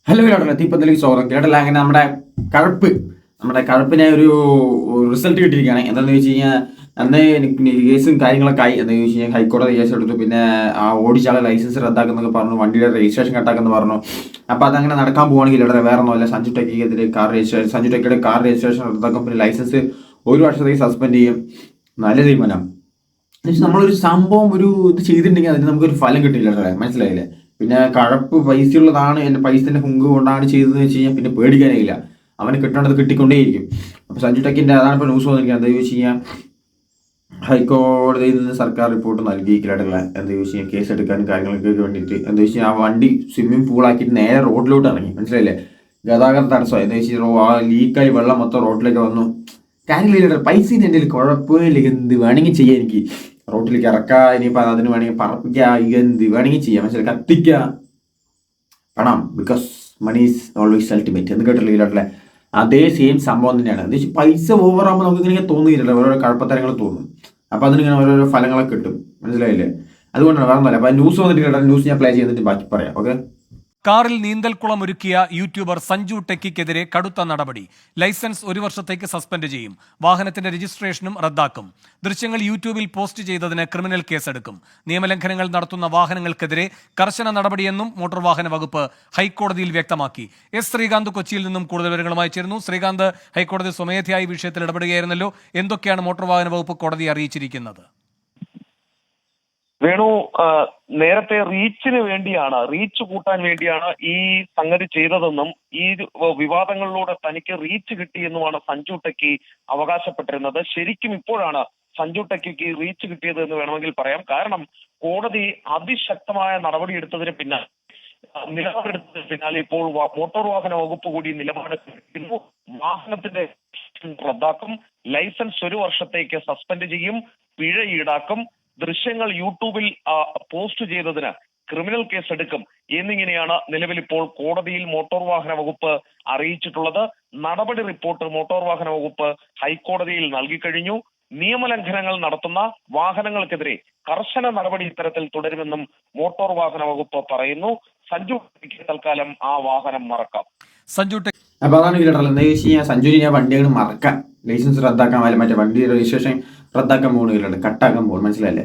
Hello കേട്ടല്ലോ തീപ്പന്തലേക്ക് സ്വാഗതം. കേട്ടല്ല അങ്ങനെ നമ്മുടെ കഴപ്പിനെ ഒരു റിസൾട്ട് കിട്ടിയിരിക്കുകയാണ്. എന്താണെന്ന് വെച്ച് കഴിഞ്ഞാൽ അന്ന് എനിക്ക് കേസും കാര്യങ്ങളൊക്കെ ആയി. എന്താണെന്ന് വെച്ച് കഴിഞ്ഞാൽ ഹൈക്കോടതി കേസ് എടുത്തു. പിന്നെ ആ ഓടിച്ചാളെ ലൈസൻസ് റദ്ദാക്കുന്നൊക്കെ പറഞ്ഞു, വണ്ടിയുടെ രജിസ്ട്രേഷൻ കട്ടാക്കെന്ന് പറഞ്ഞു. അപ്പോൾ അതങ്ങനെ നടക്കാൻ പോവുകയാണെങ്കിൽ ഇവിടെ വേറെ ഒന്നുമല്ല, സഞ്ജു ടെക്കിക്കെതിരെ സഞ്ജു ടെക്കിയുടെ കാർ രജിസ്ട്രേഷൻ റദ്ദാക്കും, പിന്നെ ലൈസൻസ് 1 വർഷത്തേക്ക് സസ്പെൻഡ് ചെയ്യും. നല്ല തീരുമാനം. നമ്മളൊരു സംഭവം ഇത് ചെയ്തിട്ടുണ്ടെങ്കിൽ അതിന് നമുക്കൊരു ഫലം കിട്ടില്ല, മനസ്സിലായില്ലേ? പിന്നെ കഴപ്പ് പൈസയുള്ളതാണ്, എൻ്റെ പൈസൻ്റെ ഹുങ്ക് കൊണ്ടാണ് ചെയ്തതെന്ന് വെച്ച് കഴിഞ്ഞാൽ പിന്നെ പേടിക്കാനേ ഇല്ല, അവന് കിട്ടേണ്ടത് കിട്ടിക്കൊണ്ടേയിരിക്കും. അപ്പോൾ സഞ്ജു ടെക്കിൻ്റെ അതാണ് ഇപ്പോൾ ന്യൂസ് വന്നിരിക്കുന്നത്. എന്താ ചോദിച്ചു കഴിഞ്ഞാൽ ഹൈക്കോടതിയിൽ നിന്ന് സർക്കാർ റിപ്പോർട്ട് നൽകിയിട്ടില്ല. എന്താ ചോദിച്ചു കഴിഞ്ഞാൽ കേസ് എടുക്കാനും കാര്യങ്ങൾക്ക് വേണ്ടിയിട്ട് എന്താ വെച്ച് കഴിഞ്ഞാൽ ആ വണ്ടി സ്വിമ്മിംഗ് പൂളാക്കിയിട്ട് നേരെ റോഡിലോട്ട് ഇറങ്ങി, മനസ്സിലായില്ലേ? ഗതാഗത തടസ്സം. എന്താ വെച്ചാൽ ആ ലീക്കായി വെള്ളം മൊത്തം റോഡിലേക്ക് വന്നു. കാര്യമില്ല, പൈസ എൻ്റെ കുഴപ്പമില്ല, എന്ത് വേണമെങ്കിൽ ചെയ്യാം, എനിക്ക് റോട്ടിലേക്ക് ഇറക്കുക, ഇനിയിപ്പോൾ അതിന് വേണമെങ്കിൽ പറപ്പിക്കുക, എന്ത് വേണമെങ്കിൽ ചെയ്യാം, മനസ്സിലായി? കത്തിക്കുക, പണം, because money is always ultimate എന്ന് കേട്ടില്ലേ? അതേ സെയിം സംഭവം തന്നെയാണ്. എന്താ വെച്ചാൽ പൈസ ഓവറാകുമ്പോൾ നമുക്ക് ഇങ്ങനെ തോന്നുന്നില്ല, ഓരോരോ കുഴപ്പത്തരങ്ങൾ തോന്നും. അപ്പോൾ അതിനിങ്ങനെ ഓരോരോ ഫലങ്ങളൊക്കെ കിട്ടും, മനസ്സിലായില്ലേ? അതുകൊണ്ടാണ് വേറെ ഒന്നുമല്ല. അപ്പോൾ ന്യൂസ് വന്നിട്ട് കേട്ടോ, ന്യൂസ് ഞാൻ പ്ലേ ചെയ്തിട്ട് ബാക്കി പറയാം, ഓക്കെ? കാറിൽ നീന്തൽക്കുളം ഒരുക്കിയ യൂട്യൂബർ സഞ്ജു ടെക്കിക്കെതിരെ കടുത്ത നടപടി. ലൈസൻസ് 1 വർഷത്തേക്ക് സസ്പെൻഡ് ചെയ്യും. വാഹനത്തിന്റെ രജിസ്ട്രേഷനും റദ്ദാക്കും. ദൃശ്യങ്ങൾ യൂട്യൂബിൽ പോസ്റ്റ് ചെയ്തതിന് ക്രിമിനൽ കേസെടുക്കും. നിയമലംഘനങ്ങൾ നടത്തുന്ന വാഹനങ്ങൾക്കെതിരെ കർശന നടപടിയെന്നും മോട്ടോർ വാഹന വകുപ്പ് ഹൈക്കോടതിയിൽ വ്യക്തമാക്കി. എസ് ശ്രീകാന്ത് കൊച്ചിയിൽ നിന്നും കൂടുതൽ വിവരങ്ങളുമായി ചേരുന്നു. ശ്രീകാന്ത്, ഹൈക്കോടതി സ്വമേധയായി വിഷയത്തിൽ ഇടപെടുകയായിരുന്നല്ലോ, എന്തൊക്കെയാണ് മോട്ടോർ വാഹന വകുപ്പ് കോടതിയെ അറിയിച്ചിരിക്കുന്നത്? വേണു, നേരത്തെ റീച്ച് കൂട്ടാൻ വേണ്ടിയാണ് ഈ സംഗതി ചെയ്തതെന്നും ഈ വിവാദങ്ങളിലൂടെ തനിക്ക് റീച്ച് കിട്ടിയെന്നുമാണ് സഞ്ജു ടെക്കി അവകാശപ്പെട്ടിരുന്നത്. ശരിക്കും ഇപ്പോഴാണ് സഞ്ജു ടെക്കിക്ക് റീച്ച് കിട്ടിയത് എന്ന് വേണമെങ്കിൽ പറയാം. കാരണം കോടതി അതിശക്തമായ നടപടിയെടുത്തതിന് പിന്നാലെ ഇപ്പോൾ മോട്ടോർ വാഹന വകുപ്പ് കൂടി നിലപാടെടുത്തിരിക്കുന്നു. വാഹനത്തിന്റെ റദ്ദാക്കും, ലൈസൻസ് 1 വർഷത്തേക്ക് സസ്പെൻഡ് ചെയ്യും, പിഴ ഈടാക്കും, ദൃശ്യങ്ങൾ യൂട്യൂബിൽ പോസ്റ്റ് ചെയ്തതിന് ക്രിമിനൽ കേസ് എടുക്കും എന്നിങ്ങനെയാണ് നിലവിൽ ഇപ്പോൾ കോടതിയിൽ മോട്ടോർ വാഹന വകുപ്പ് അറിയിച്ചിട്ടുള്ളത്. നടപടി റിപ്പോർട്ട് മോട്ടോർ വാഹന വകുപ്പ് ഹൈക്കോടതിയിൽ നൽകിക്കഴിഞ്ഞു. നിയമലംഘനങ്ങൾ നടത്തുന്ന വാഹനങ്ങൾക്കെതിരെ കർശന നടപടി ഇത്തരത്തിൽ തുടരുമെന്നും മോട്ടോർ വാഹന വകുപ്പ് പറയുന്നു. സഞ്ജു തൽക്കാലം ആ വാഹനം മറക്കാം. അപ്പോൾ അതാണ് കേട്ടല്ലോ. എന്താ വെച്ച് കഴിഞ്ഞാൽ സഞ്ജുവിനെ വണ്ടി അങ്ങ് മറക്കാം, ലൈസൻസ് റദ്ദാക്കാൻ, മറ്റേ വണ്ടി രജിസ്ട്രേഷൻ റദ്ദാക്കാൻ പോകുന്നില്ല, കട്ടാക്കാൻ പോകും, മനസ്സിലായില്ലേ?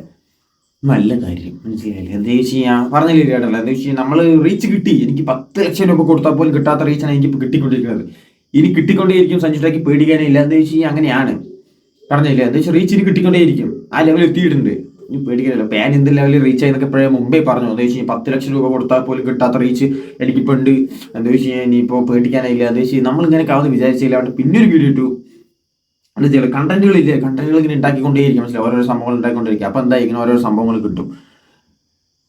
നല്ല കാര്യം, മനസ്സിലായില്ലേ? എന്താ വെച്ച് കഴിഞ്ഞാൽ പറഞ്ഞില്ലേ കേട്ടല്ലോ. എന്താ വെച്ച് കഴിഞ്ഞാൽ നമ്മൾ റീച്ച് കിട്ടി, എനിക്ക് 10 ലക്ഷം രൂപ കൊടുത്താൽ പോലും കിട്ടാത്ത റീച്ചാണ് എനിക്ക് കിട്ടിക്കൊണ്ടിരിക്കുന്നത്. ഇനി കിട്ടിക്കൊണ്ടേയിരിക്കും, സഞ്ജു ടെക്കി പേടിക്കാനില്ല. എന്താ വെച്ച് കഴിഞ്ഞാൽ അങ്ങനെയാണ്, പറഞ്ഞില്ലേ? എന്താ വെച്ചാൽ റീച്ച് ഇനി കിട്ടിക്കൊണ്ടേയിരിക്കും, ആ ലെവലിൽ എത്തിയിട്ടുണ്ട്, ഇനി പേടിക്കാനില്ല. പാൻ എന്ത് ലെവലിൽ റീച്ച് ആയെന്നൊക്കെ എപ്പോഴേ മുമ്പേ പറഞ്ഞു. എന്താ വെച്ച് കഴിഞ്ഞാൽ 10 ലക്ഷം രൂപ കൊടുത്താൽ പോലും കിട്ടാത്ത റീച്ച് എനിക്കിപ്പോൾ ഉണ്ട്. എന്താ വെച്ച് കഴിഞ്ഞാൽ ഇനിയിപ്പോൾ പേടിക്കാനില്ല. എന്താ വെച്ച് നമ്മളിങ്ങനെ ആവുന്ന വിചാരിച്ചില്ല. അവിടെ പിന്നെ ഒരു വീഡിയോ ഇട്ടു, എന്താ ചെയ്യുക, കണ്ടന്റുകൾ ഇങ്ങനെ ഉണ്ടാക്കിക്കൊണ്ടേയിരിക്കും, മനസ്സിലായി? ഓരോരോ സംഭവങ്ങൾ ഉണ്ടാക്കിക്കൊണ്ടിരിക്കുക. അപ്പോൾ എന്താ ഇങ്ങനെ ഓരോ സംഭവങ്ങൾ കിട്ടും.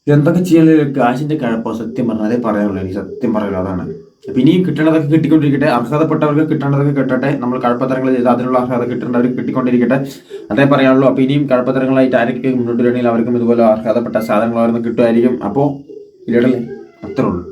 എന്തൊക്കെ ചെയ്യാനുള്ള കാശിന്റെ കഴപ്പോ, സത്യം പറഞ്ഞാൽ അതേ പറയാനുള്ളൂ, എനിക്ക് സത്യം പറയുള്ളൂ, അതാണ്. അപ്പം ഇനിയും കിട്ടേണ്ടതൊക്കെ കിട്ടിക്കൊണ്ടിരിക്കട്ടെ, അർഹതപ്പെട്ടവർക്ക് കിട്ടേണ്ടതൊക്കെ കിട്ടട്ടെ. നമ്മൾ കഴപ്പത്തരങ്ങൾ ചെയ്ത് അതിനുള്ള അർഹത കിട്ടേണ്ടവർക്ക് കിട്ടിക്കൊണ്ടിരിക്കട്ടെ, അതേ പറയാനുള്ളൂ. അപ്പോൾ ഇനിയും കഴപ്പത്തരങ്ങളായിട്ട് ആരൊക്കെ മുന്നോട്ട് വരണമെങ്കിൽ അവർക്കും ഇതുപോലെ അർഹതപ്പെട്ട സാധനങ്ങൾ അവർക്ക് കിട്ടുമായിരിക്കും. അപ്പോൾ ഇല്ലടല്ലേ, അത്രേ ഉള്ളൂ.